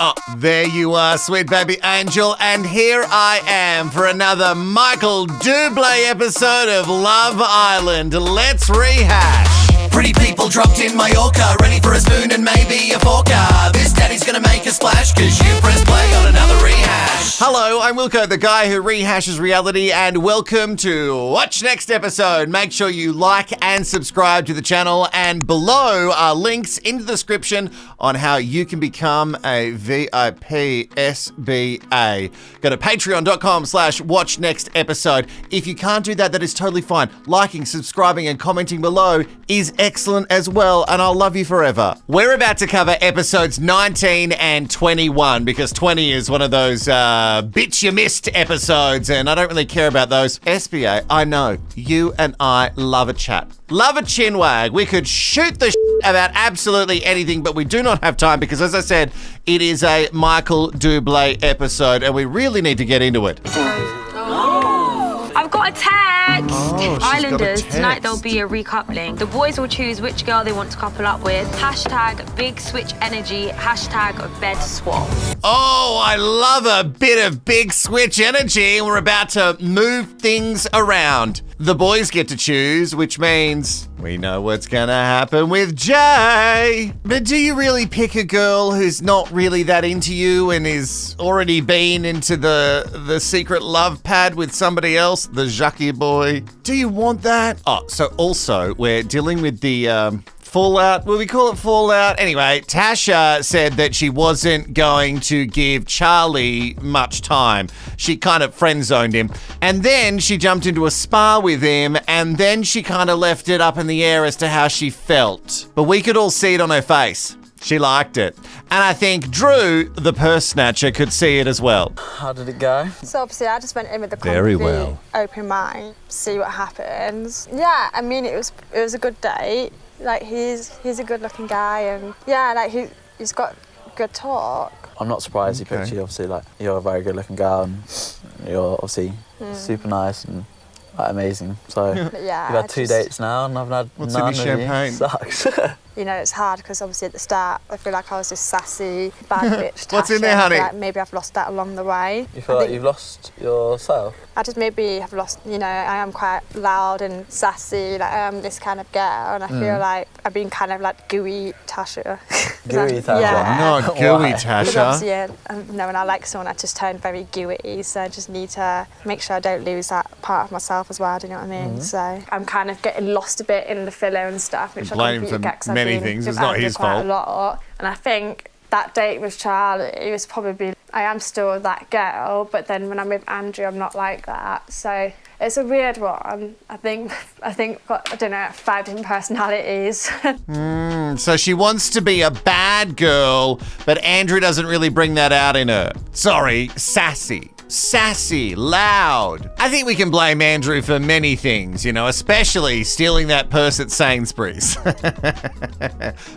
Oh, there you are, sweet baby angel, and here I am for another Michael Bublé episode of Love Island. Let's rehash. Pretty people dropped in Mallorca, ready for a spoon and maybe a forker. This daddy's gonna make a splash, cause you press play on another rehash. Hello, I'm Wilko, the guy who rehashes reality, and welcome to Watch Next Episode. Make sure you like and subscribe to the channel, and below are links in the description on how you can become a VIP SBA. Go to patreon.com/watchnextepisode. If you can't do that, that is totally fine. Liking, subscribing, and commenting below is excellent as well, and I'll love you forever. We're about to cover episodes 19 and 21 because 20 is one of those bitch you missed episodes, and I don't really care about those. SBA, I know, you and I love a chat. Love a chinwag. We could shoot the about absolutely anything, but we do not have time because, as I said, it is a Michael Bublé episode, and we really need to get into it. I've got a text! Islanders, got a text. tonight there'll be a recoupling. The boys will choose which girl they want to couple up with. Hashtag big switch energy, hashtag bed swap. Oh, I love a bit of big switch energy. We're about to move things around. The boys get to choose, which means we know what's gonna happen with Jay. But do you really pick a girl who's not really that into you and is already been into the secret love pad with somebody else, the Jackie boy? Do you want that? Oh, so also we're dealing with the fallout. Will we call it fallout? Anyway, Tasha said that she wasn't going to give Charlie much time. She kind of friend-zoned him. And then she jumped into a spa with him, and then she kind of left it up in the air as to how she felt. But we could all see it on her face. She liked it. And I think Drew, the purse snatcher, could see it as well. How did it go? So obviously I just went in with the Very completely well. open mind, see what happens. Yeah, I mean it was a good date. Like he's a good looking guy, and yeah, like he's got good talk. I'm not surprised he picked you. Obviously, like you're a very good looking girl, and you're obviously super nice and like, amazing. So But yeah, you've had two dates now, and I've had What's in none. your really. champagne? Sucks. You know, it's hard because obviously at the start I feel like I was this sassy, bad bitch. What's in Tasha, there, and I honey? feel like maybe I've lost that along the way. You feel like you've lost yourself? I just maybe have lost, you know, I am quite loud and sassy, like I am this kind of girl, and I feel like I've been kind of like gooey Tasha. Gooey Tasha? Yeah. Not gooey, Why? Because Tasha. obviously, yeah, you know, when I like someone, I just turn very gooey, so I just need to make sure I don't lose that part of myself as well, do you know what I mean? So I'm kind of getting lost a bit in the filler and stuff, which I blame completely for get 'cause I've many been things. with It's not Andrew his quite fault. a lot, and I think that date with Charlie was probably, I am still that girl, but then when I'm with Andrew, I'm not like that. So it's a weird one. I think got, I don't know, 5 different personalities. So she wants to be a bad girl, but Andrew doesn't really bring that out in her. Sorry, sassy, loud. I think we can blame Andrew for many things, you know, especially stealing that purse at Sainsbury's.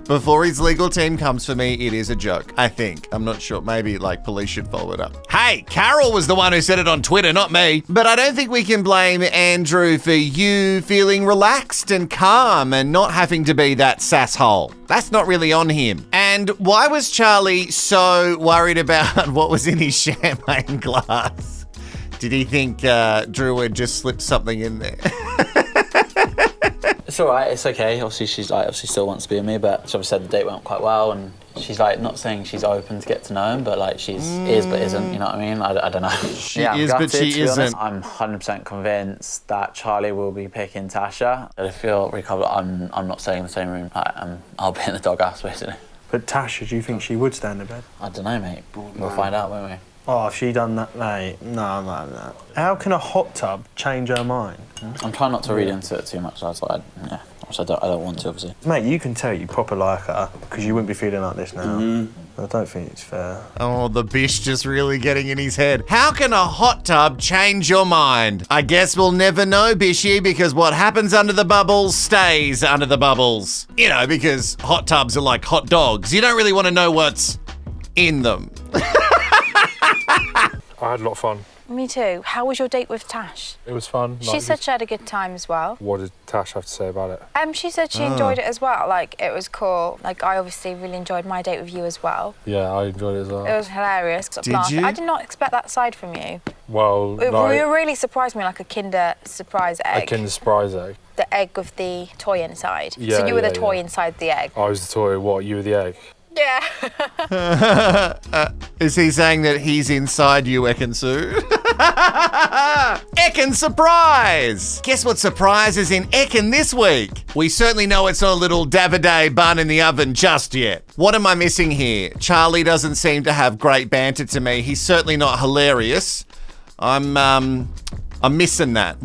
Before his legal team comes for me, it is a joke, I think. I'm not sure. Maybe, like, police should follow it up. Hey, Carol was the one who said it on Twitter, not me. But I don't think we can blame Andrew for you feeling relaxed and calm and not having to be that sasshole. That's not really on him. And why was Charlie so worried about what was in his champagne glass? Did he think Drew had just slipped something in there? It's all right. It's okay. Obviously, she's like obviously still wants to be with me, but she obviously said the date went quite well, and she's like not saying she's open to get to know him, but like she's is but isn't. You know what I mean? I don't know. She is, but she to be honest. isn't. I'm 100% convinced that Charlie will be picking Tasha. I feel recovered. I'm not staying in the same room. I'll be in the doghouse basically. But Tasha, do you think she would stand in bed? I don't know, mate. We'll find out, won't we? Oh, if she done that, mate. No. How can a hot tub change her mind? I'm trying not to read into it too much. So I thought, I don't want to, obviously. Mate, you can tell you proper like her because you wouldn't be feeling like this now. I don't think it's fair. Oh, the bish just really getting in his head. How can a hot tub change your mind? I guess we'll never know, Bishy, because what happens under the bubbles stays under the bubbles. You know, because hot tubs are like hot dogs. You don't really want to know what's in them. I had a lot of fun. Me too. How was your date with Tash? It was fun. She said she had a good time as well. What did Tash have to say about it? She said she enjoyed it as well. Like, it was cool. Like, I obviously really enjoyed my date with you as well. Yeah, I enjoyed it as well. It was hilarious. Did you? I did not expect that side from you. Well, It really surprised me, like a Kinder surprise egg. A Kinder surprise egg. The egg with the toy inside. Yeah, so you were the yeah, toy yeah. inside the egg. I was the toy. What? You were the egg. Yeah. Is he saying that he's inside you, Ekin-Su? Ekin surprise! Guess what surprise is in Ekin this week? We certainly know it's not a little Daviday bun in the oven just yet. What am I missing here? Charlie doesn't seem to have great banter to me. He's certainly not hilarious. I'm missing that.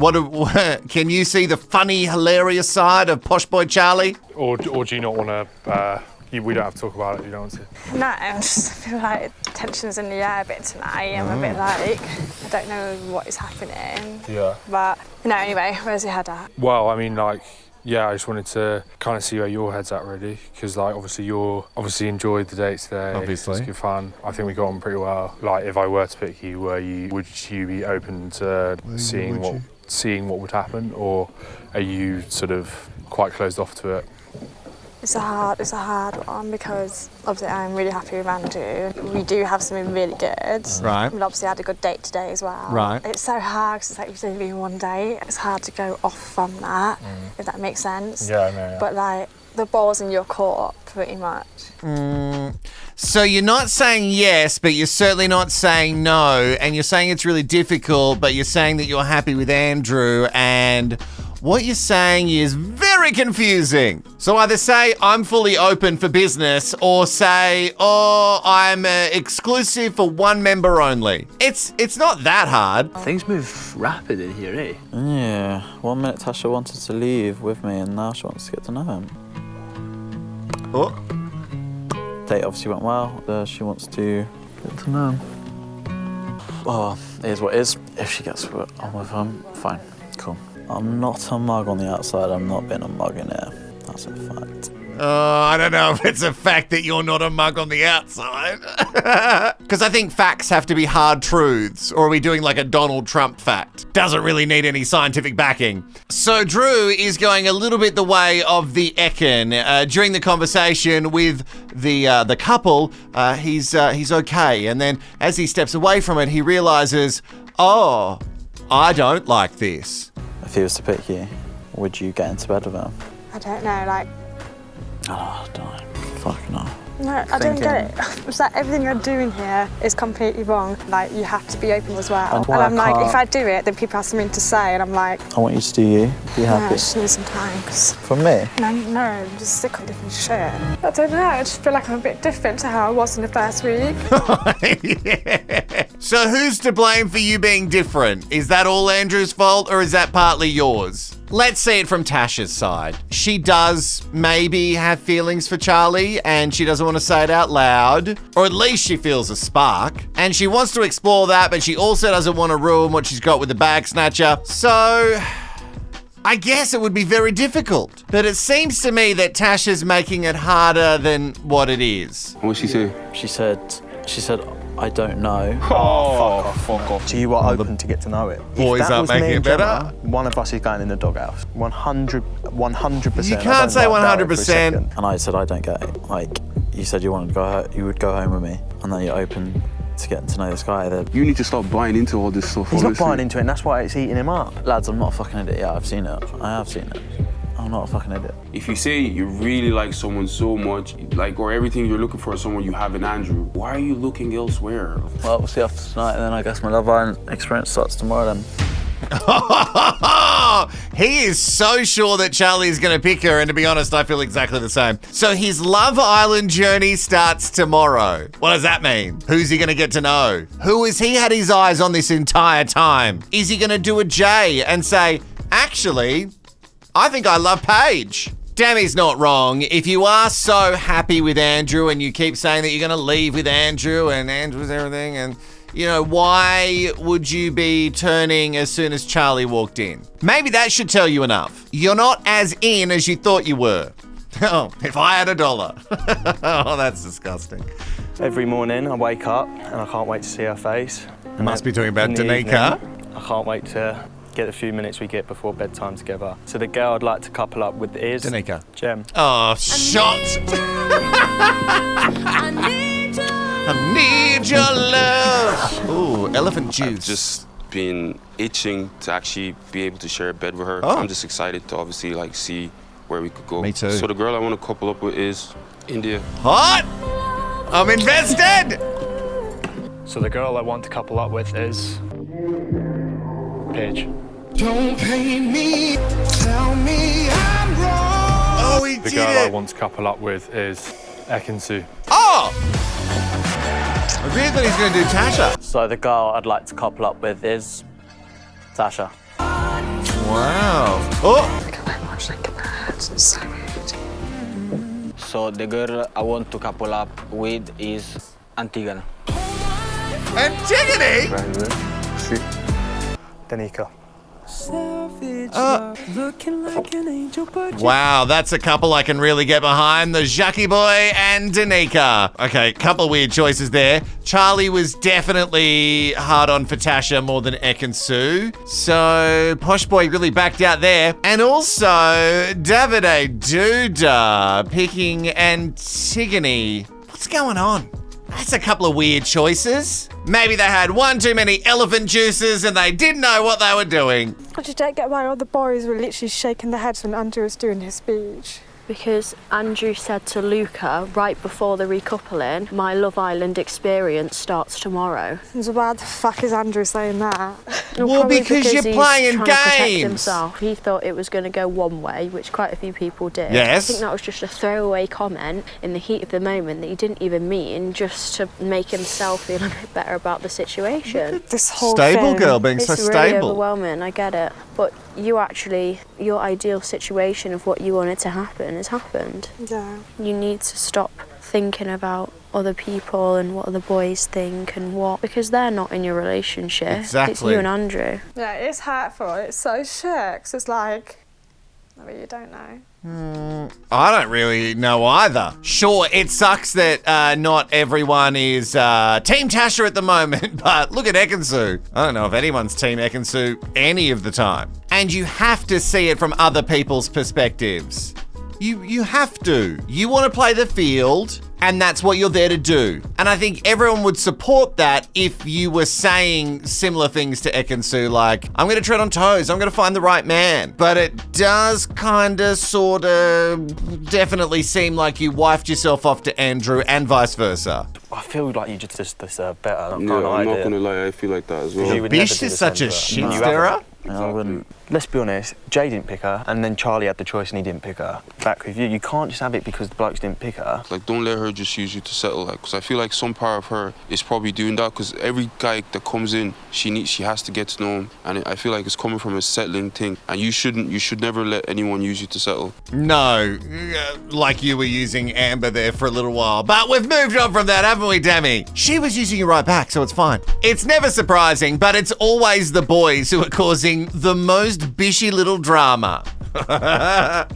Can you see the funny, hilarious side of Posh Boy Charlie? Or do you not want to? We don't have to talk about it. You don't want to. No, I feel like tension's in the air a bit tonight. I'm a bit like, I don't know what is happening. Yeah. But, anyway, where's your head at? Well, I mean, like, yeah, I just wanted to kind of see where your head's at, really, because, like, obviously you enjoyed the date today. Obviously. It was good fun. I think we got on pretty well. Like, if I were to pick you, would you be open to seeing what would happen, or are you sort of quite closed off to it? It's a hard one because obviously I'm really happy with Andrew. We do have something really good. Right. We obviously had a good date today as well. Right. It's so hard because it's like we've only been one date. It's hard to go off from that, if that makes sense. Yeah, I know. Yeah. But like the ball's in your court pretty much. So you're not saying yes, but you're certainly not saying no, and you're saying it's really difficult, but you're saying that you're happy with Andrew, and what you're saying is very confusing. So either say, I'm fully open for business, or say, oh, I'm exclusive for one member only. It's not that hard. Things move rapid in here, eh? Yeah. 1 minute Tasha wanted to leave with me, and now she wants to get to know him. Oh. Date obviously went well. She wants to get to know him. Oh, it is what it is. If she gets on with him, fine, cool. I'm not a mug on the outside. I'm not being a mug in here. That's a fact. I don't know if it's a fact that you're not a mug on the outside. Because I think facts have to be hard truths, or are we doing like a Donald Trump fact? Doesn't really need any scientific backing. So Drew is going a little bit the way of the Ekin. During the conversation with the couple, he's okay. And then as he steps away from it, he realizes, oh, I don't like this. If he was to pick you, would you get into bed with him? I don't know, like. Oh, I don't know. Fuck no. No, I don't get it. It's like everything you're doing here is completely wrong. Like, you have to be open as well. And And I'm like, can't- if I do it, then people have something to say, and I'm like, I want you to do you. Be no, I happy. just need some time. 'Cause From me? no, just sick of different shit. I don't know, I just feel like I'm a bit different to how I was in the first week. Yeah. So who's to blame for you being different? Is that all Andrew's fault, or is that partly yours? Let's see it from Tasha's side. She does maybe have feelings for Charlie, and she doesn't want to say it out loud, or at least she feels a spark, and she wants to explore that, but she also doesn't want to ruin what she's got with the bag snatcher. So I guess it would be very difficult. But it seems to me that Tasha's making it harder than what it is. What'd she say? She said, I don't know. Oh, fuck off. So you are open to get to know it. Boys If that aren't was me making and it better. Gemma, one of us is going in the doghouse. 100%. You I can't don't say like that for a 100%. second. And I said, I don't get it. Like, you said you would go home with me, and then you're open to getting to know this guy. You need to stop buying into all this stuff. He's not honestly. buying into it, and that's why it's eating him up. Lads, I'm not a fucking idiot. Yeah, I've seen it. I have seen it. I'm not a fucking idiot. If you say you really like someone so much, like, or everything you're looking for is someone you have in Andrew, why are you looking elsewhere? Well, we'll see after tonight, and then I guess my Love Island experience starts tomorrow then. He is so sure that Charlie is going to pick her, and to be honest, I feel exactly the same. So his Love Island journey starts tomorrow. What does that mean? Who's he going to get to know? Who has he had his eyes on this entire time? Is he going to do a J and say, actually, I think I love Paige? Dammy's not wrong. If you are so happy with Andrew and you keep saying that you're going to leave with Andrew and Andrew's everything, and you know, why would you be turning as soon as Charlie walked in? Maybe that should tell you enough. You're not as in as you thought you were. Oh, if I had $1. Oh, that's disgusting. Every morning I wake up and I can't wait to see her face. Must be talking about Danica. I can't wait to get the few minutes we get before bedtime together. So the girl I'd like to couple up with is... Danica. Jem. Oh, shot! I need your love. Ooh, elephant juice. I've just been itching to actually be able to share a bed with her. Oh. I'm just excited to obviously like see where we could go. Me too. So the girl I want to couple up with is India. Hot! I'm invested! So the girl I want to couple up with is... Paige. Don't pay me, tell me I'm wrong. Oh, he The did girl it. I want to couple up with is Ekin-Su. Oh! I really thought he was going to do Tasha. So the girl I'd like to couple up with is Tasha. Wow. Oh! So the girl I want to couple up with is Antigone. Antigone? Danica. Wow, that's a couple I can really get behind. The Jackie Boy and Danica. Okay, couple weird choices there. Charlie was definitely hard on for Tasha more than Ekin-Su. So, Posh Boy really backed out there. And also, Davide Duda picking Antigone. What's going on? That's a couple of weird choices. Maybe they had one too many elephant juices and they didn't know what they were doing. I just don't get why all the boys were literally shaking their heads when Andrew was doing his speech. Because Andrew said to Luca right before the recoupling, my Love Island experience starts tomorrow. So why the fuck is Andrew saying that? Well, because you're he's playing trying to protect games. himself. He thought it was going to go one way, which quite a few people did. Yes. I think that was just a throwaway comment in the heat of the moment that he didn't even mean, just to make himself feel a bit better about the situation. This whole Stable thing. girl being It's so really stable. overwhelming, I get it. But you actually, your ideal situation of what you wanted to happen has happened. Yeah. You need to stop thinking about other people and what other boys think and what, because they're not in your relationship. Exactly. It's you and Andrew. Yeah, it's hurtful. It's so shit. 'Cause it's like, I mean, you don't know. I don't really know either. Sure, it sucks that not everyone is Team Tasha at the moment, but look at Ekin-Su. I don't know if anyone's Team Ekin-Su any of the time. And you have to see it from other people's perspectives. You have to. You want to play the field, and that's what you're there to do. And I think everyone would support that if you were saying similar things to Ekin-Su, like, I'm going to tread on toes, I'm going to find the right man. But it does kind of, sort of, definitely seem like you wifed yourself off to Andrew and vice versa. I feel like you just deserve better. Yeah, I'm not gonna lie, I feel like that as well. You would never Bish do is the such same a to her. shit You stirrer. haven't. I wouldn't. Let's be honest, Jay didn't pick her, and then Charlie had the choice and he didn't pick her. Back with you, you can't just have it because the blokes didn't pick her. Like, don't let her just use you to settle, like, because I feel like some part of her is probably doing that, because every guy that comes in, she has to get to know him, and I feel like it's coming from a settling thing, and you should never let anyone use you to settle. No, like you were using Amber there for a little while. But we've moved on from that, haven't we, Demi? She was using you right back, so it's fine. It's never surprising, but it's always the boys who are causing the most bishy little drama.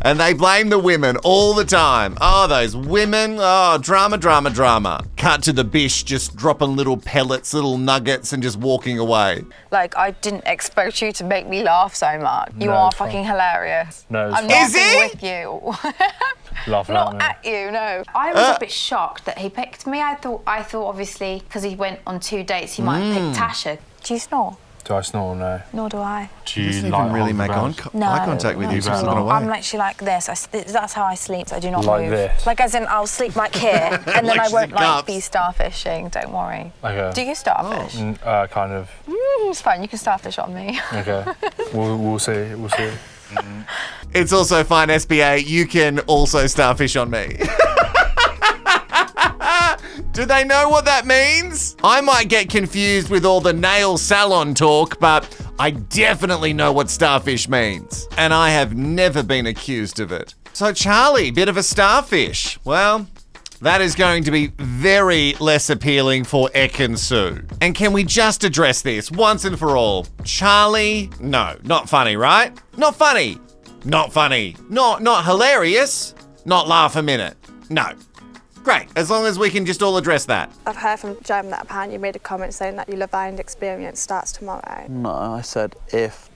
And they blame the women all the time. Oh, those women. Oh, drama, drama, drama. Cut to the bish just dropping little pellets, little nuggets and just walking away. Like, I didn't expect you to make me laugh so much. You No, are it's fine. fucking hilarious. No, it's I'm fine. Is he? laughing with you. Laughing Not at me. at you, no. I was a bit shocked that he picked me. I thought obviously, because he went on 2 dates, he might have picked Tasha. Do you snore? Do I snore? No. Nor do I. Do you Doesn't like even really hold make the bed? eye contact with you. Just looking away. I'm actually like this. That's how I sleep. I do not Like move. this? Like, as in, I'll sleep like here, and then Like I she's won't in like cups. be starfishing. Don't worry. Okay. Do you starfish? Kind of. It's fine. You can starfish on me. Okay. We'll see. We'll see. It's also fine, SBA. You can also starfish on me. Do they know what that means? I might get confused with all the nail salon talk, but I definitely know what starfish means. And I have never been accused of it. So Charlie, bit of a starfish. Well, that is going to be very less appealing for Ekin-Su. And can we just address this once and for all? Charlie, no, not funny, right? Not funny. Not funny. Not hilarious. Not laugh a minute. No. Great, as long as we can just all address that. I've heard from Jem that apparently you made a comment saying that your Love Island experience starts tomorrow. No, I said if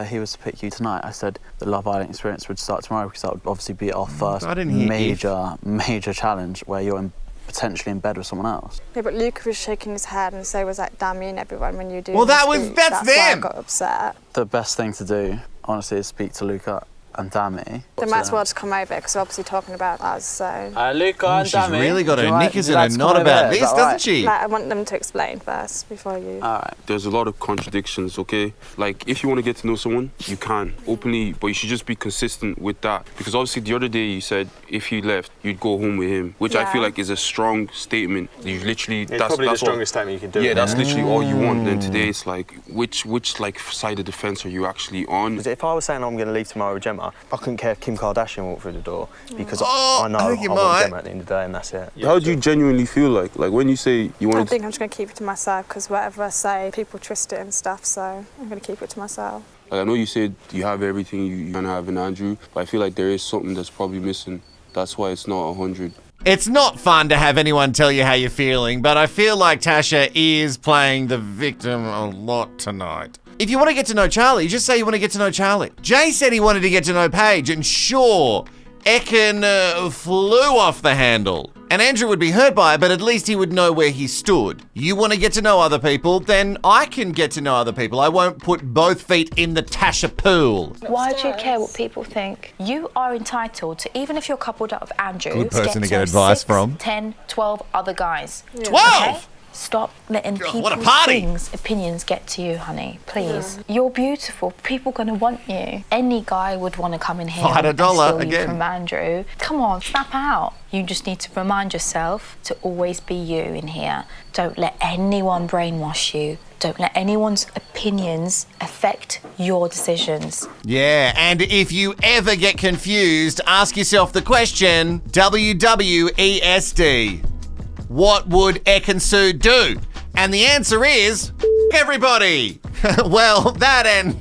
he was to pick you tonight, I said the Love Island experience would start tomorrow because that would obviously be our first major challenge where you're potentially in bed with someone else. Yeah, but Luca was shaking his head and so was like Dammy and everyone when you do. Well, that's why them. I got upset. The best thing to do, honestly, is speak to Luca and Dammy. They might as well just come over because we're obviously talking about us, so... Luca and She's Dammy. really got her knickers in a knot about this, doesn't she? Like, I want them to explain first before you... All right. There's a lot of contradictions, okay? Like, if you want to get to know someone, you can, openly, but you should just be consistent with that. Because obviously the other day you said if he left, you'd go home with him, which I feel like is a strong statement. You literally... It's probably the strongest statement you can do. Yeah, that's literally all you want. Then today it's like, which like side of the fence are you actually on? If I was saying I'm going to leave tomorrow with Gemma, I couldn't care if Kim Kardashian walked through the door because I know I want Gemma at the end of the day and that's it. How do you genuinely feel like when you say you want I think I'm just going to keep it to myself because whatever I say, people twist it and stuff, so I'm going to keep it to myself. Like, I know you said you have everything you can have in Andrew, but I feel like there is something that's probably missing. That's why it's not 100. It's not fun to have anyone tell you how you're feeling, but I feel like Tasha is playing the victim a lot tonight. If you want to get to know Charlie, just say you want to get to know Charlie. Jay said he wanted to get to know Paige, and sure, Ekin flew off the handle. And Andrew would be hurt by it, but at least he would know where he stood. You want to get to know other people, then I can get to know other people. I won't put both feet in the Tasha pool. Why do you care what people think? You are entitled to, even if you're coupled up with Andrew, Good person to get advice 6, from. 10, 12 other guys. 12? Okay? Stop letting people's opinions get to you, honey. Please. Yeah. You're beautiful. People are going to want you. Any guy would want to come in here and steal you from Andrew. Come on, snap out. You just need to remind yourself to always be you in here. Don't let anyone brainwash you. Don't let anyone's opinions affect your decisions. Yeah, and if you ever get confused, ask yourself the question, WWESD. What would Ekin-Su do? And the answer is, everybody. Well, that and,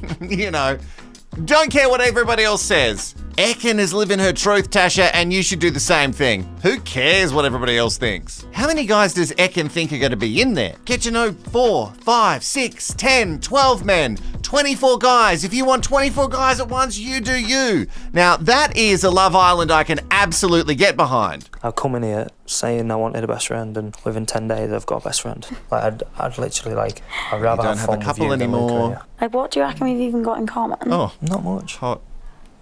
don't care what everybody else says. Ekin is living her truth, Tasha, and you should do the same thing. Who cares what everybody else thinks? How many guys does Ekin think are going to be in there? Get to know 4, 5, 6, 10, 12 men, 24 guys. If you want 24 guys at once, you do you. Now, that is a Love Island I can absolutely get behind. I'll come in here saying I wanted a best friend, and within 10 days I've got a best friend. Like, I'd literally, I'd rather have fun with you. Don't have a couple anymore. Like, what do you reckon we've even got in common? Oh, not much. Hot.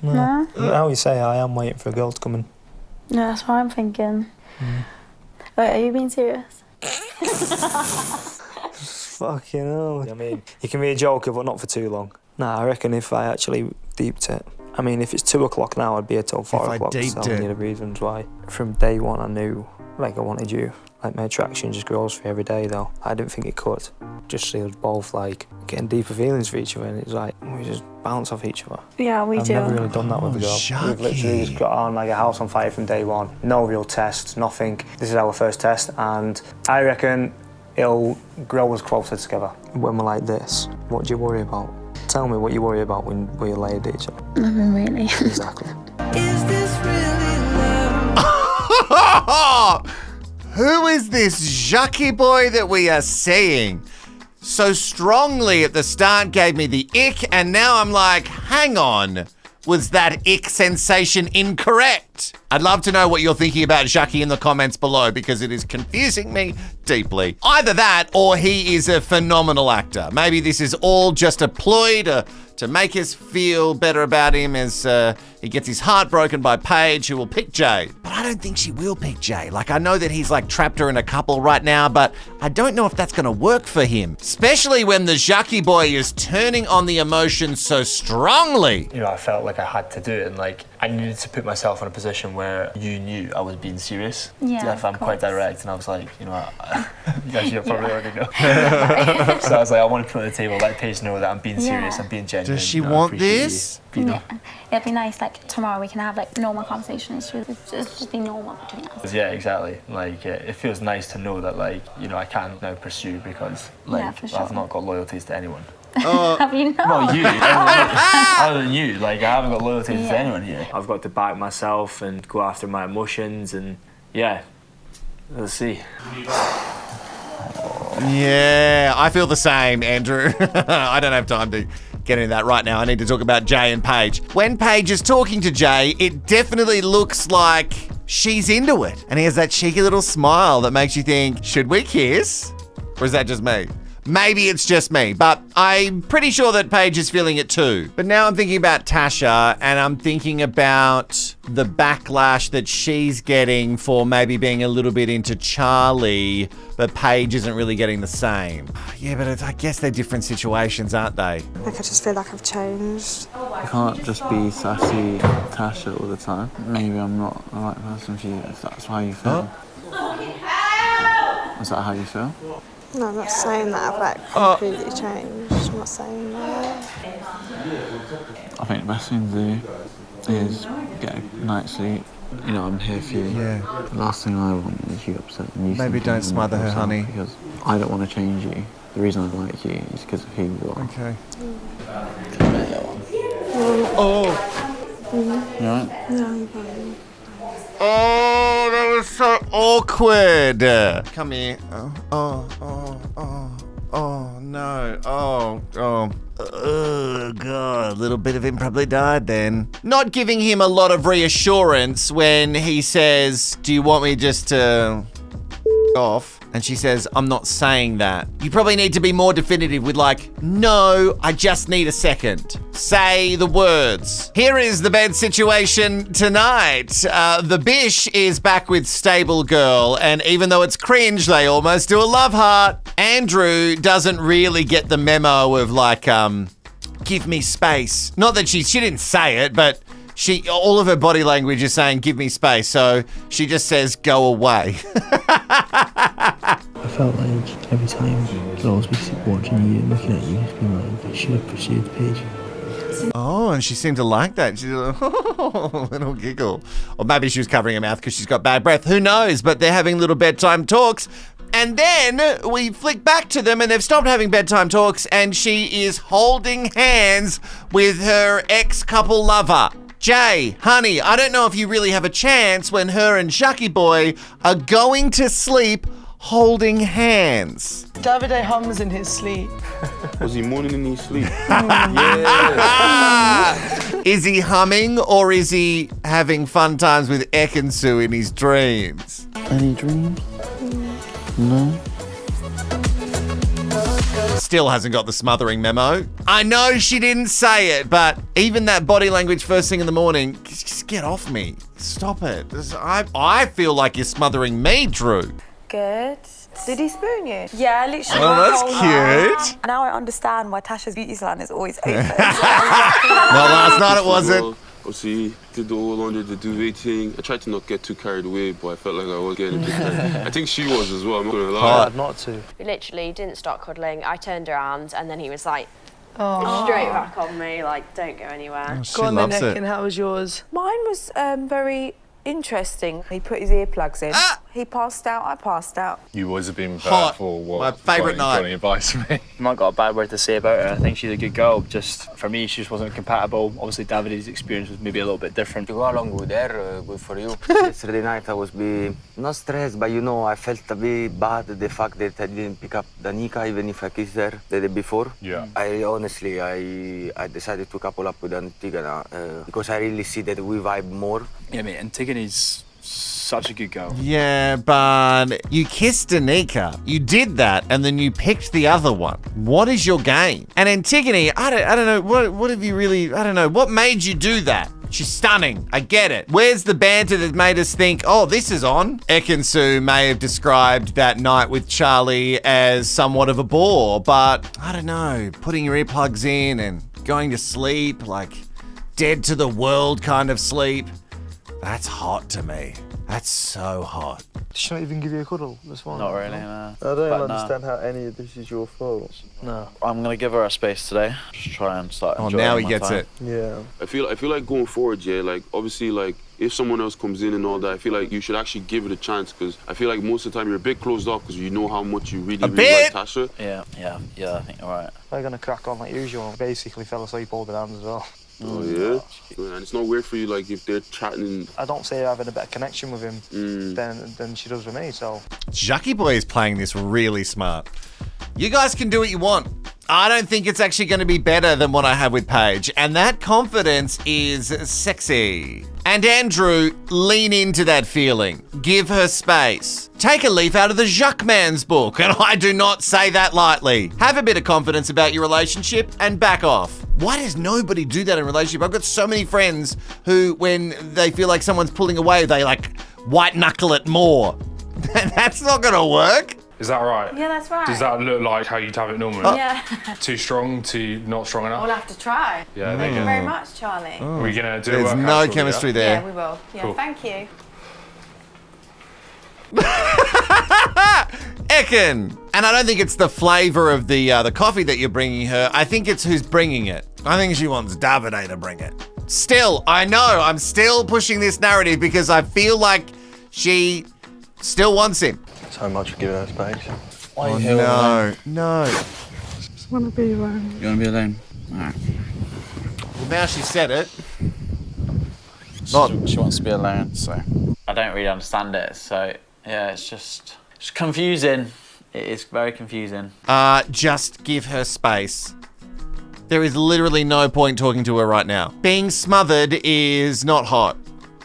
No. How you say, I am waiting for a girl to come in. Yeah, that's what I'm thinking. Wait, are you being serious? Fucking hell. I mean, you can be a joker, but not for too long. Nah, I reckon if I actually deeped it. I mean, if it's 2 o'clock now, I'd be here till 4 o'clock. So I need a reasons why. From day one, I knew, I wanted you. My attraction just grows for every day, though. I didn't think it could. Just see us both, getting deeper feelings for each other, and it's we just bounce off each other. Yeah, we do. I've never really done that with a girl. We've literally just got on like a house on fire from day one. No real tests, nothing. This is our first test, and I reckon it'll grow us closer together. When we're like this, what do you worry about? Tell me what you worry about when we lay at each other. Nothing really. Exactly. Is this really love? Who is this Jackie boy that we are seeing? So strongly at the start gave me the ick, and now I'm like, hang on. Was that ick sensation incorrect? I'd love to know what you're thinking about Jackie in the comments below because it is confusing me deeply. Either that or he is a phenomenal actor. Maybe this is all just a ploy to make us feel better about him as he gets his heart broken by Paige, who will pick Jay. But I don't think she will pick Jay. I know that he's trapped her in a couple right now, but I don't know if that's gonna work for him. Especially when the Jackie boy is turning on the emotions so strongly. I felt like I had to do it, and I needed to put myself in a position where you knew I was being serious. Yeah, if I'm quite direct, and I was like, you guys should probably already know. So I was like, I want to put on the table, let Paige know that I'm being serious, I'm being genuine. Does she want this? Yeah. It'd be nice, tomorrow we can have normal conversations. It's just be normal between us. Yeah, exactly. It feels nice to know that I can now pursue because for sure. I've not got loyalties to anyone. Have you not? Well, you. Other than you, I haven't got loyalties to anyone here. I've got to back myself and go after my emotions, and Let's see. Yeah, I feel the same, Andrew. I don't have time to get into that right now. I need to talk about Jay and Paige. When Paige is talking to Jay, it definitely looks like she's into it. And he has that cheeky little smile that makes you think, should we kiss? Or is that just me? Maybe it's just me, but I'm pretty sure that Paige is feeling it too. But now I'm thinking about Tasha, and I'm thinking about the backlash that she's getting for maybe being a little bit into Charlie, but Paige isn't really getting the same. Yeah, but I guess they're different situations, aren't they? Like, I just feel like I've changed. I can't just be sassy Tasha all the time. Maybe I'm not the right person for you, if that's how you feel. Is that how you feel? No, I'm not saying that I've like completely changed. I'm not saying that. I think the best thing to do is get a night's sleep. You know, I'm here for you. Yeah. The last thing I want is you upset. And you Maybe don't smother her, honey. Because I don't want to change you. The reason I like you is because of who you are. Okay. Oh. You alright? No, I'm fine. Oh, that was so awkward. Come here. Oh, no. Oh, God. A little bit of him probably died then. Not giving him a lot of reassurance when he says, do you want me just to off? And she says, I'm not saying that. You probably need to be more definitive with like, no, I just need a second. Say the words. Here is the bed situation tonight. The bish is back with Stable Girl, and even though it's cringe, they almost do a love heart. Andrew doesn't really get the memo of like, give me space. Not that she didn't say it, but all of her body language is saying, give me space. So she just says, go away. I felt like every time I'd always be watching you and looking at you, just being like, I should have pursued Paige. Oh, and she seemed to like that. She's like, oh, little giggle. Or maybe she was covering her mouth because she's got bad breath. Who knows? But they're having little bedtime talks. And then we flick back to them and they've stopped having bedtime talks and she is holding hands with her ex-couple lover. Jay, honey, I don't know if you really have a chance when her and Shucky Boy are going to sleep holding hands. Davide hums in his sleep. Was he moaning in his sleep? Yeah. Is he humming or is he having fun times with Ekansu in his dreams? Any dreams? No. Still hasn't got the smothering memo. I know she didn't say it, but even that body language first thing in the morning, just get off me. Stop it. I feel like you're smothering me, Drew. Good. Did he spoon you? Yeah, literally. Oh, that's cute. Now I understand why Tasha's beauty salon is always open. Not last night it wasn't. Obviously, did the all under the duvet thing. I tried to not get too carried away, but I felt like I was getting a bit carried. I think she was as well, I'm not gonna lie. Hard not to. We literally didn't start cuddling. I turned around and then he was like, Oh. straight back on me, like, don't go anywhere. Oh, she Go on then, loves it. Ekin, how was yours? Mine was very interesting. He put his earplugs in. He passed out, I passed out. You always have been Hot. for what? My favourite night. Got any advice for me? I've not got a bad word to say about her. I think she's a good girl. Just for me, she just wasn't compatible. Obviously, Davide's experience was maybe a little bit different. To go along with her, good for you. Yesterday night I was not stressed, but you know, I felt a bit bad the fact that I didn't pick up Danica even if I kissed her the day before. Yeah. I honestly, I decided to couple up with Antigona because I really see that we vibe more. Yeah, mate, Antigone's such a good girl. Yeah, but you kissed Danica. You did that, and then you picked the other one. What is your game? And Antigone, I don't know. What have you really? I don't know. What made you do that? She's stunning. I get it. Where's the banter that made us think, oh, this is on? Ekansu may have described that night with Charlie as somewhat of a bore, but I don't know. Putting your earplugs in and going to sleep, like dead to the world kind of sleep, that's hot to me. That's so hot. Did she not even give you a cuddle this morning? Not really, no. I don't understand how any of this is your fault. No. I'm going to give her a space today. Just try and start enjoying now he my gets time. it. Yeah. I feel like going forward, yeah, like obviously like if someone else comes in and all that, I feel like you should actually give it a chance because I feel like most of the time you're a bit closed off because you know how much you really like Tasha. Yeah, I think you're right. They're going to crack on like usual. Basically fell asleep holding hands as well. Oh, yeah? And it's not weird for you, like, if they're chatting. I don't see her having a better connection with him than she does with me, so. Jucky Boy is playing this really smart. You guys can do what you want. I don't think it's actually going to be better than what I have with Paige, and that confidence is sexy. And Andrew, lean into that feeling. Give her space. Take a leaf out of the Jacques Man's book, and I do not say that lightly. Have a bit of confidence about your relationship and back off. Why does nobody do that in a relationship? I've got so many friends who, when they feel like someone's pulling away, they like white knuckle it more. That's not going to work. Is that right? Yeah, that's right. Does that look like how you'd have it normally? Yeah. Too strong, too not strong enough? We'll have to try. Yeah, Thank you very much, Charlie. Are we going to do There's a no chemistry there. Yeah, we will. Yeah, Cool. thank you. Ekin! And I don't think it's the flavour of the coffee that you're bringing her. I think it's who's bringing it. I think she wants Davide to bring it. Still, I know, I'm still pushing this narrative because I feel like she still wants him. So much for giving her space. Oh, no. Just want to be alone. You want to be alone? Alright. Well, now she said it. She wants to be alone, so. I don't really understand it, so yeah, it's confusing. It is very confusing. Just give her space. There is literally no point talking to her right now. Being smothered is not hot.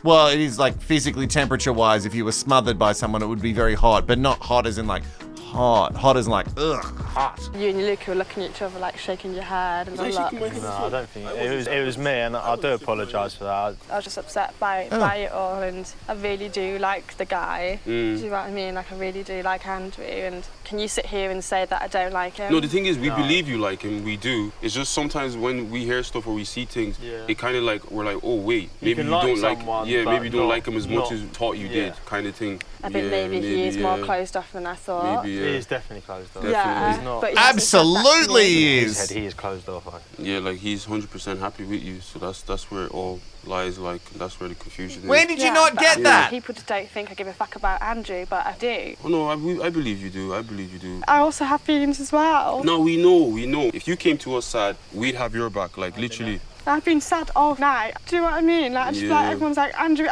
Well, it is like physically temperature-wise. If you were smothered by someone, it would be very hot, but not hot as in like hot. Hot as in like, ugh, hot. You and Luke were looking at each other, like shaking your head and all that. No, I don't think it was me, and I do apologise for that. I was just upset by it all, and I really do like the guy. Do you know what I mean? Like, I really do like Andrew, and can you sit here and say that I don't like him? No, the thing is, we believe you like him, we do. It's just sometimes when we hear stuff or we see things, it kind of like, we're like, oh wait, maybe you don't like, maybe you don't like him as much as thought you did, kind of thing. I think maybe he is more closed off than I thought. Maybe, He is definitely closed off. Yeah, he's not. but he Absolutely he is. He is closed off. Yeah, like he's 100% happy with you, so that's where it all lies. Like that's where the confusion is. When did you not get that? People don't think I give a fuck about Andrew, but I do. Oh no, I believe you do. I believe you do. I also have feelings as well. No, we know. If you came to us sad, we'd have your back, like literally. I've been sad all night. Do you know what I mean? Like, just like everyone's like, Andrew.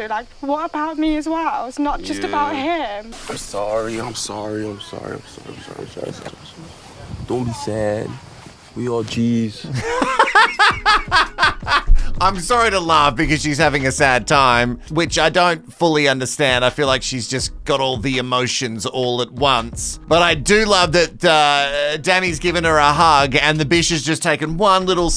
Like, what about me as well? It's not just about him. I'm sorry. Don't be sad. We all G's. I'm sorry to laugh because she's having a sad time, which I don't fully understand. I feel like she's just got all the emotions all at once. But I do love that Danny's given her a hug and the bish has just taken one little,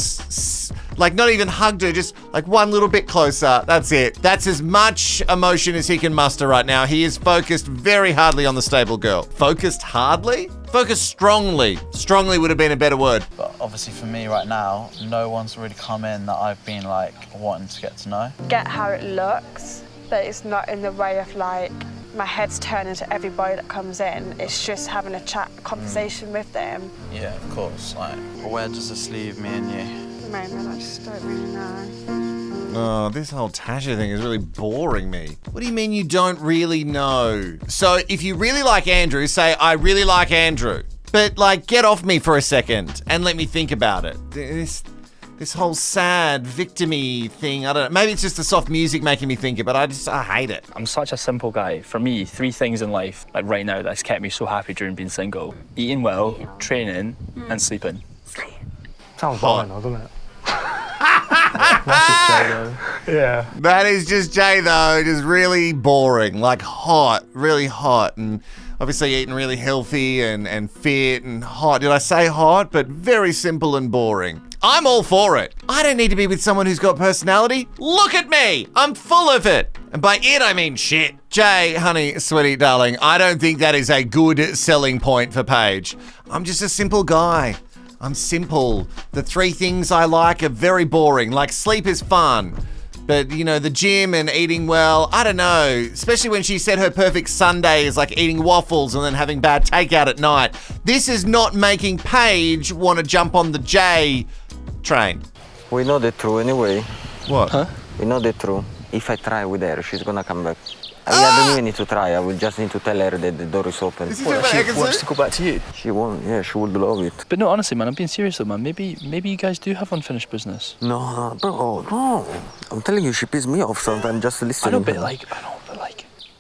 like not even hugged her, just like one little bit closer. That's it. That's as much emotion as he can muster right now. He is focused very hardly on the stable girl. Focused hardly? Focused strongly. Strongly would have been a better word. But obviously for me right now, no one's really come in that I've been like wanting to get to know. Get how it looks, but it's not in the way of like my head's turning to every boy that comes in. It's just having a conversation with them. Yeah, of course. Like, where does this leave me and you? At the moment, I just don't really know. Oh, this whole Tasha thing is really boring me. What do you mean you don't really know? So if you really like Andrew, say, I really like Andrew. But like, get off me for a second and let me think about it. This whole sad victim-y thing, I don't know. Maybe it's just the soft music making me think it, but I hate it. I'm such a simple guy. For me, 3 things in life, like right now, that's kept me so happy during being single. Eating well, training, and sleeping. Sounds boring, doesn't it? That's just Jay, though. Yeah. That is just Jay, though. Just really boring. Like hot. Really hot. And obviously eating really healthy and fit and hot. Did I say hot? But very simple and boring. I'm all for it. I don't need to be with someone who's got personality. Look at me. I'm full of it. And by it, I mean shit. Jay, honey, sweetie, darling, I don't think that is a good selling point for Paige. I'm just a simple guy. I'm simple. The 3 things I like are very boring. Like sleep is fun. But, you know, the gym and eating well, I don't know. Especially when she said her perfect Sunday is like eating waffles and then having bad takeout at night. This is not making Paige want to jump on the Jay train. We know the truth anyway. What? We know the truth. If I try with her, she's gonna come back. I don't even need to try. I will just need to tell her that the door is open. She wants to go back to you. She won't. Yeah, she would love it. But no, honestly, man, I'm being serious though, man. Maybe you guys do have unfinished business. No, bro, no. I'm telling you, she pisses me off sometimes just listening. I know, but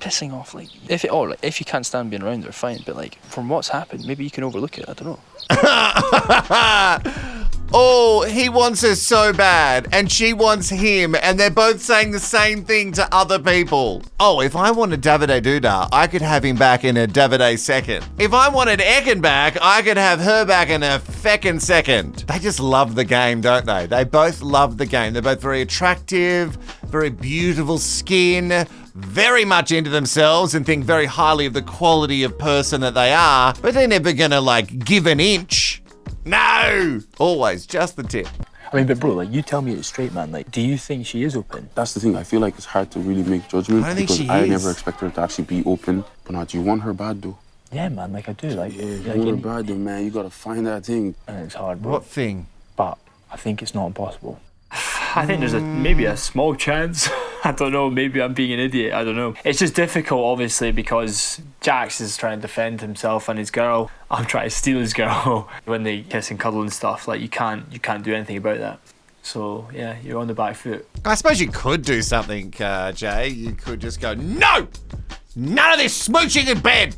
pissing off, like, if you can't stand being around her, fine. But like, from what's happened, maybe you can overlook it. I don't know. Oh, he wants her so bad, and she wants him, and they're both saying the same thing to other people. Oh, if I wanted Davide Duda, I could have him back in a Davide second. If I wanted Ekin back, I could have her back in a feckin' second. They just love the game, don't they? They both love the game. They're both very attractive, very beautiful skin, very much into themselves and think very highly of the quality of person that they are, but they're never gonna, like, give an inch. No! Always just the tip. I mean, but bro, like, you tell me it's straight, man. Like, do you think she is open? That's the thing. I feel like it's hard to really make judgment because I is. never expect her to actually be open. But now, do you want her bad though? Yeah, man. Like, I do. Like, you want her bad though, man. You gotta find that thing. And it's hard, bro. What thing? But I think it's not impossible. I think there's maybe a small chance. I don't know, maybe I'm being an idiot, I don't know. It's just difficult, obviously, because Jax is trying to defend himself and his girl. I'm trying to steal his girl. When they kiss and cuddle and stuff, like, you can't do anything about that. So, yeah, you're on the back foot. I suppose you could do something, Jay. You could just go, no! None of this smooching in bed!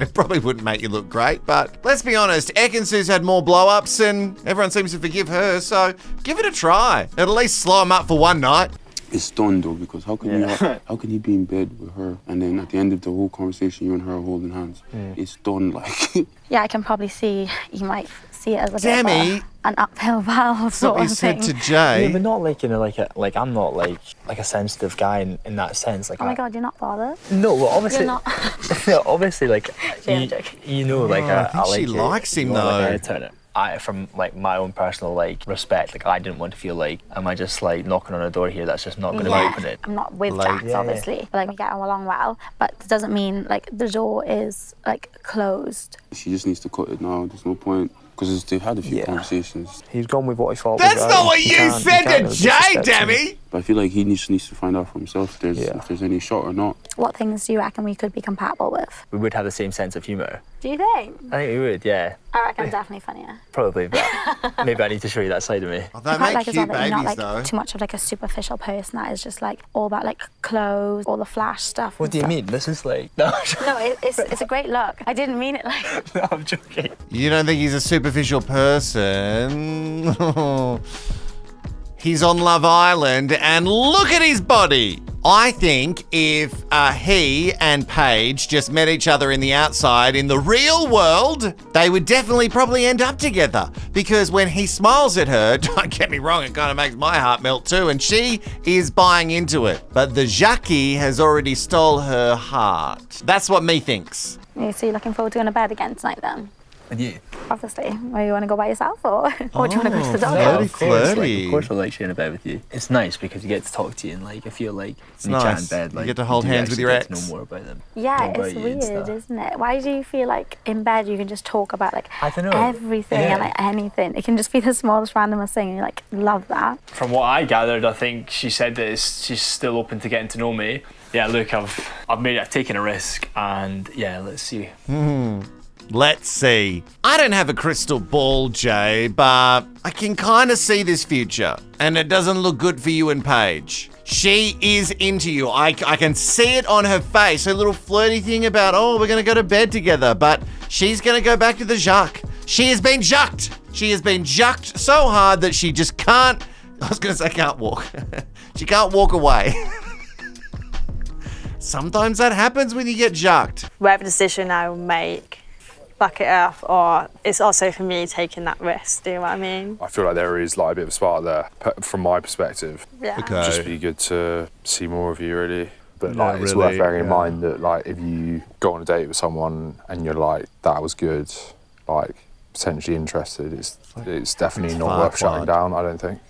It probably wouldn't make you look great, but let's be honest, Ekin-Su's had more blow-ups and everyone seems to forgive her, so give it a try. It'll at least slow him up for one night. It's done though, because how can he be in bed with her and then at the end of the whole conversation you and her are holding hands? It's done, like. Yeah, I can probably see you might see it as a Demi, bit of an uphill battle sort of thing. to Jay. Yeah, but not like, you know, like I'm not like a sensitive guy in that sense. Like, oh my God, you're not bothered? No, well, obviously, you're not. obviously, like, you know, like, I think like she likes him though. From like my own personal like respect, like I didn't want to feel like, am I just like knocking on a door here that's just not going to open it? I'm not with Jax, obviously, but like we get along well, but it doesn't mean like the door is like closed. She just needs to cut it now. There's no point. Because they've had a few conversations. He's gone with what he thought. That's not what you said to Jay, Demi! But I feel like he needs to find out for himself if there's any shot or not. What things do you reckon we could be compatible with? We would have the same sense of humour. Do you think? I think we would, yeah. I reckon I'm definitely funnier. Probably, but maybe I need to show you that side of me. Oh, they I quite make like as well cute that you're not babies like though. too much of like a superficial person that is just like all about like clothes, all the flash stuff. What do you mean? This is like... No, it's a great look. I didn't mean it like... No, I'm joking. You don't think he's a superficial person? He's on Love Island and look at his body. I think if he and Paige just met each other in the outside in the real world, they would definitely probably end up together. Because when he smiles at her, don't get me wrong, it kind of makes my heart melt too, and she is buying into it. But the Jackie has already stole her heart. That's what me thinks. Yeah, so you're looking forward to going to bed again tonight then? With you? Obviously. Or you want to go by yourself or do you want to go to the dog? Flirty, of course I like sharing a bed with you. It's nice because you get to talk to you and like I feel like when you chat in bed, like you get to hold hands with your ex. To know more about them. Yeah, it's weird, isn't it? Why do you feel like in bed you can just talk about like I don't know. everything and like anything? It can just be the smallest randomest thing and you like love that. From what I gathered, I think she said that she's still open to getting to know me. Yeah, look, I've taken a risk and yeah, let's see. Let's see. I don't have a crystal ball, Jay, but I can kind of see this future. And it doesn't look good for you and Paige. She is into you. I can see it on her face. Her little flirty thing about, oh, we're going to go to bed together. But she's going to go back to the Jacques. She has been jucked. She has been jucked so hard that she just can't, I was going to say can't walk. She can't walk away. Sometimes that happens when you get jucked. Whatever decision I will make, back it up, or it's also for me taking that risk, do you know what I mean? I feel like there is like a bit of a spark there from my perspective. Yeah. Okay. Just be good to see more of you really. But Not like it's really, worth bearing in yeah. mind that like if you go on a date with someone and you're like, that was good, like potentially interested, it's definitely not worth shutting down, I don't think.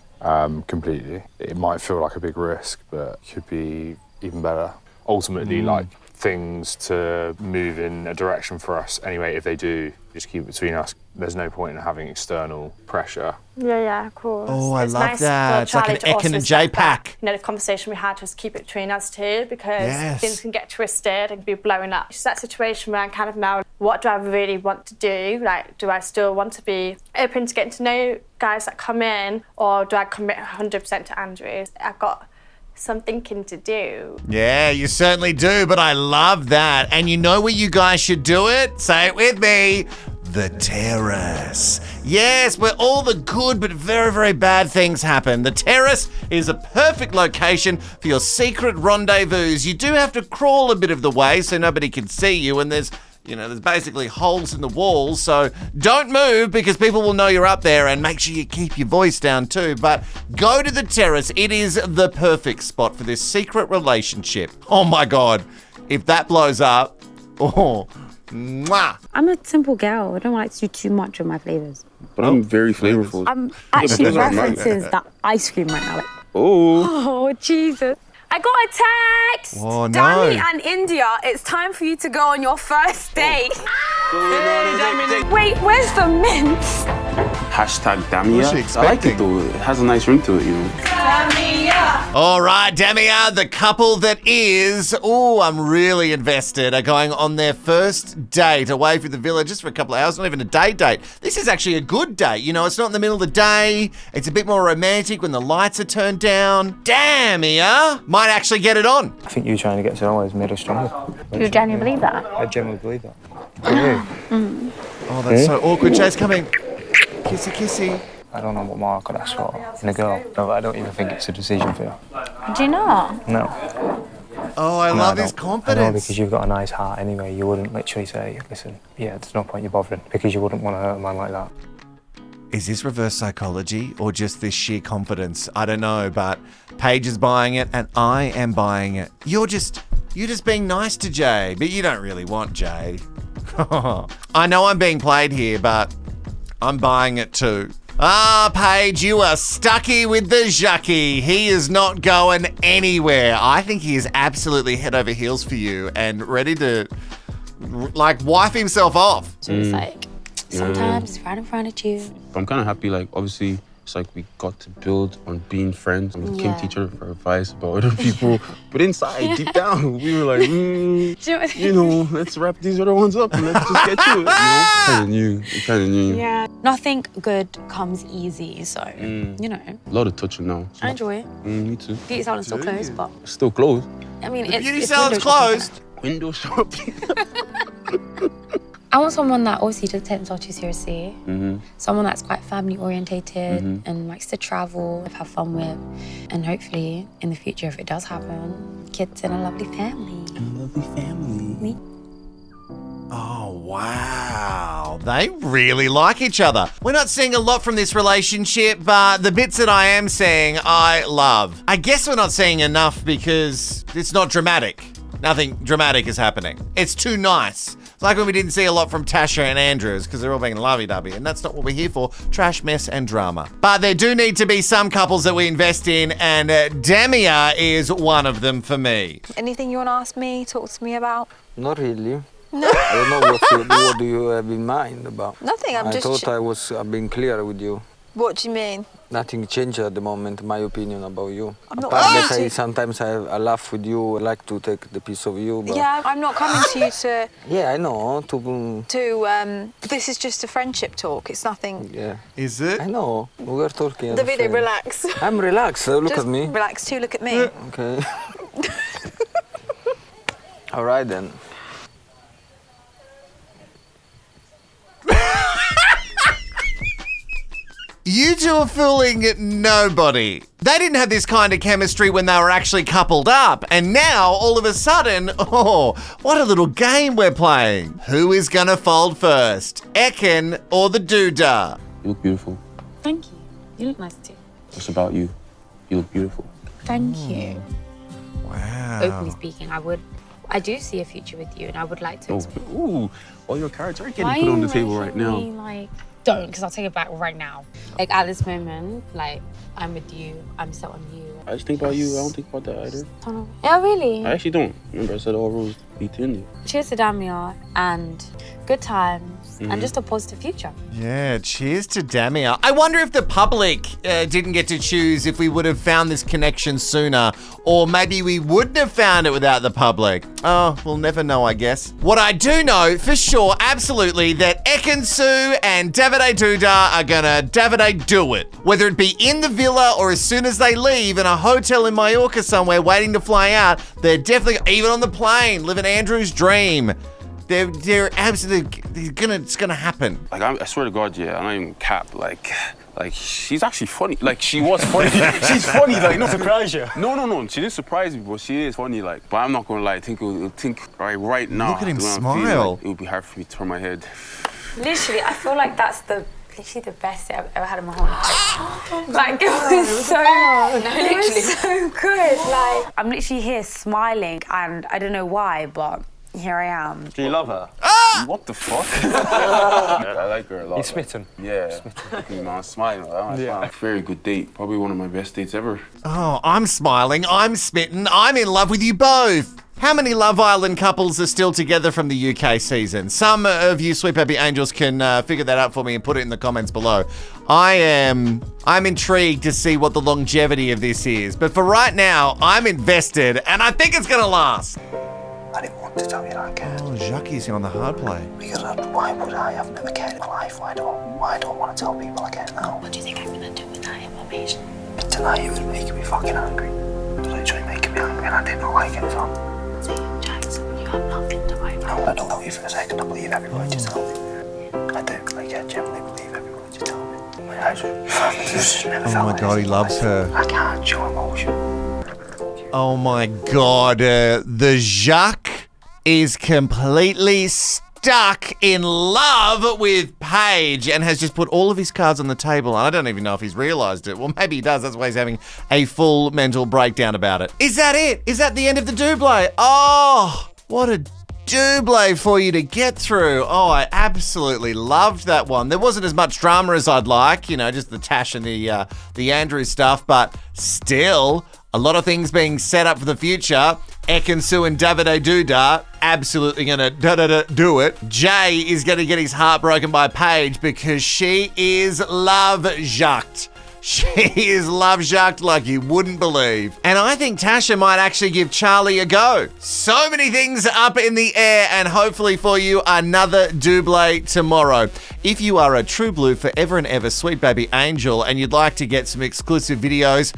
Completely. It might feel like a big risk, but could be even better. Ultimately, like things to move in a direction for us. Anyway, if they do, just keep it between us. There's no point in having external pressure. Yeah, of course. Oh, I it's love nice that. It's like Charlie an to Ekin also and step J back. pack. You know, the conversation we had was keep it between us two, because Yes. things can get twisted and be blowing up. It's that situation where I kind of know, what do I really want to do? Like, do I still want to be open to getting to know guys that come in, or do I commit 100% to Andrew? I've got some thinking to do. Yeah, you certainly do, but I love that. And you know where you guys should do it? Say it with me. The terrace. Yes, where all the good but very, very bad things happen. The terrace is a perfect location for your secret rendezvous. You do have to crawl a bit of the way so nobody can see you, and there's basically holes in the walls, so don't move because people will know you're up there, and make sure you keep your voice down too. But go to the terrace. It is the perfect spot for this secret relationship. Oh my God, if that blows up, mwah. I'm a simple girl. I don't like to do too much of my flavours. But I'm very flavorful. I'm actually references that ice cream right now. Like, oh. Oh, Jesus. I got a text. Oh, no. Dami and India, it's time for you to go on your first date. Wait, where's the mint? Hashtag Damia. What's she I like it expecting? though. It has a nice ring to it, you know. All right, Damia, the couple that is, I'm really invested, are going on their first date away from the villa just for a couple of hours, not even a day date. This is actually a good date. You know, it's not in the middle of the day. It's a bit more romantic when the lights are turned down. Damia might actually get it on. I think you trying to get to know us made us stronger. do you genuinely believe that? I genuinely believe that. You? Oh, that's so awkward. Jay's coming. Kissy, kissy. I don't know what more I could ask for in a girl. No, I don't even think it's a decision for you. Do you not? No. Oh, I love his confidence. I know, because you've got a nice heart anyway. You wouldn't literally say, listen, yeah, there's no point you bothering, because you wouldn't want to hurt a man like that. Is this reverse psychology or just this sheer confidence? I don't know, but Paige is buying it and I am buying it. You're just being nice to Jay, but you don't really want Jay. I know I'm being played here, but I'm buying it too. Paige, you are stucky with the Jackie. He is not going anywhere. I think he is absolutely head over heels for you and ready to, wife himself off. So it's like, sometimes it's right in front of you. I'm kind of happy, obviously, it's like we got to build on being friends and we came to each other for advice about other people. But inside, deep down, we were like, let's wrap these other ones up and let's just get to it. You kind of knew. Yeah. Nothing good comes easy, so, A lot of touching now. I enjoy it. Me too. Beauty salon's still closed, but... Still closed? I mean, The beauty salon's closed. Window shopping. I want someone that obviously doesn't take themselves too seriously. Someone that's quite family orientated and likes to travel, have fun with, and hopefully in the future, if it does happen, kids in a lovely family. Me. Oh, wow. They really like each other. We're not seeing a lot from this relationship, but the bits that I am seeing, I love. I guess we're not seeing enough because it's not dramatic. Nothing dramatic is happening. It's too nice. It's like when we didn't see a lot from Tasha and Andrews because they're all being lovey-dovey, and that's not what we're here for. Trash, mess, and drama. But there do need to be some couples that we invest in, and Damia is one of them for me. Anything you want to ask me, talk to me about? Not really. No. I don't know what do you have in mind about. Nothing, I thought I've been clear with you. What do you mean? Nothing changed at the moment, my opinion about you. I'm not Apart coming that sometimes I laugh with you, I like to take the piece of you. But Yeah, I'm not coming to you to... Yeah, I know. This is just a friendship talk, it's nothing... Yeah. Is it? I know. We were talking. Davide, relax. I'm relaxed. Look Just at me. relax too, look at me. Okay. All right then. You two are fooling nobody. They didn't have this kind of chemistry when they were actually coupled up, and now, all of a sudden, what a little game we're playing. Who is gonna fold first, Ekin or the Doodah? You look beautiful. Thank you. You look nice too. It's about you. You look beautiful. Thank you. Wow. Openly speaking, I do see a future with you, and I would like to. All your cards are getting put on the table right now. Don't, because I'll take it back right now. At this moment, I'm with you, I'm set on you. I just think about you. I don't think about that either. Yeah, really? I actually don't. Remember, I said all rules Cheers to Damia and good times and just a positive future. Yeah, cheers to Damia. I wonder if the public didn't get to choose if we would have found this connection sooner, or maybe we wouldn't have found it without the public. Oh, we'll never know, I guess. What I do know for sure, absolutely, that Ekin-Su and Davide Duda are gonna Davide do it. Whether it be in the villa or as soon as they leave in a hotel in Mallorca somewhere waiting to fly out, they're definitely, even on the plane, living Andrew's dream. They're absolutely, it's gonna happen. Like, I swear to God, yeah, I'm not even cap, like she's actually funny. Like, she was funny. She's funny, like, not surprise you. No, she didn't surprise me, but she is funny, like. But I'm not gonna lie, I think right now. Look at him smile. It would be hard for me to turn my head. Literally, I feel like that's literally the best day I've ever had in my whole life. Like, it was so, it was so good. Like, I'm literally here smiling, and I don't know why, but here I am. Do you love her? What the fuck? I like her a lot. You're smitten? Yeah. I'm smiling. Yeah. Very good date. Probably one of my best dates ever. Oh, I'm smiling. I'm smitten. I'm in love with you both. How many Love Island couples are still together from the UK season? Some of you Sweet Baby Angels can figure that out for me and put it in the comments below. I'm intrigued to see what the longevity of this is. But for right now, I'm invested and I think it's gonna last. I didn't want to tell you that I cared. Oh, Jackie's on the hard play. Because why would I? I've never cared in life. Why do I want to tell people I care now? What do you think I'm gonna do with that information? But tonight it was making me fucking angry. Literally making me angry, and I did not like it at all. See, Jackson, you have nothing to worry about. No, I don't believe you for a second. I believe every word you tell me. I do. Like, I genuinely believe every word you tell me. I just never felt my God, he loves her. I can't show emotion. Oh my God, the Jacques is completely stuck in love with Paige and has just put all of his cards on the table. And I don't even know if he's realised it. Well, maybe he does. That's why he's having a full mental breakdown about it. Is that it? Is that the end of the double? Oh, what a double for you to get through. Oh, I absolutely loved that one. There wasn't as much drama as I'd like, you know, just the Tash and the Andrew stuff, but still a lot of things being set up for the future. Ekin-Su and Davide Duda absolutely gonna do it. Jay is gonna get his heart broken by Paige because she is love-jacqued. She is love-jacqued like you wouldn't believe. And I think Tasha might actually give Charlie a go. So many things up in the air, and hopefully for you, another double tomorrow. If you are a true blue forever and ever Sweet Baby Angel and you'd like to get some exclusive videos,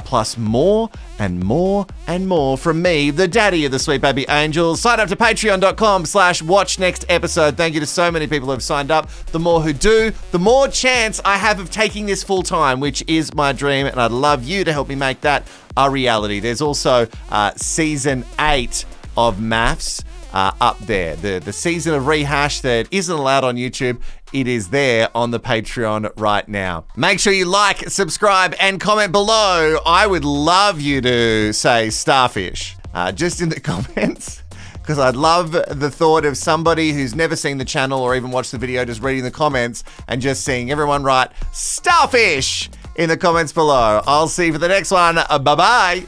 plus more and more and more from me, the daddy of the Sweet Baby Angels, sign up to patreon.com/watchnextepisode. Thank you to so many people who have signed up. The more who do, the more chance I have of taking this full time, which is my dream, and I'd love you to help me make that a reality. There's also season 8 of Maths up there. The season of Rehashed that isn't allowed on YouTube. It is there on the Patreon right now. Make sure you like, subscribe, and comment below. I would love you to say Starfish just in the comments, because I'd love the thought of somebody who's never seen the channel or even watched the video just reading the comments and just seeing everyone write Starfish in the comments below. I'll see you for the next one. Bye-bye.